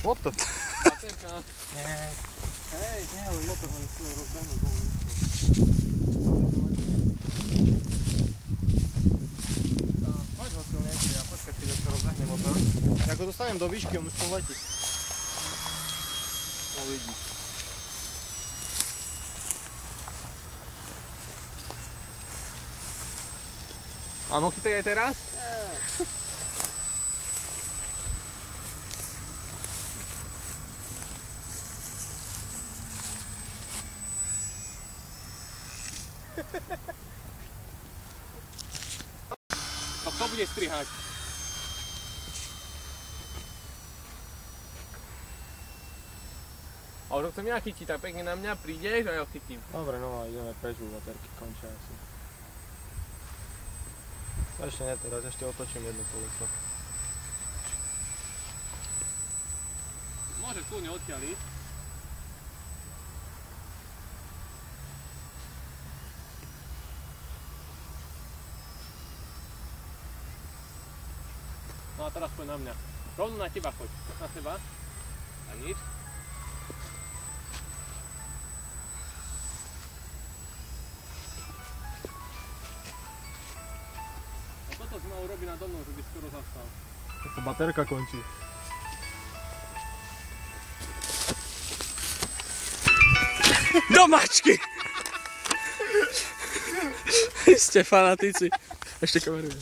What the? Baterka. Nie. Hej, Nie, ale motor ma jest rozbędny. Chodź od tyłu, nie? Ja poczekaj chwilę, co rozbędny motor. Jak go dostałem do Wiśki, on już poleci. O, widzisz. A no chytaj teraz? A kto bude strihať? A už ho chcem ja chytiť, tak pekne na mňa prídeš a ja ho chytím. Dobre, no a ideme preč, baterky končia asi. Ešte nie teraz, ešte otočím jedno koleso. Môžeš kľudne odtiaľ ísť. No a teraz poď na mňa. Rovno na teba choď. Na seba. A nič. A toto si ma urobí nado mnou, že by skoro zastal. Ako baterka končí. Do mačky! Ste fanatici. Ešte kamerujem.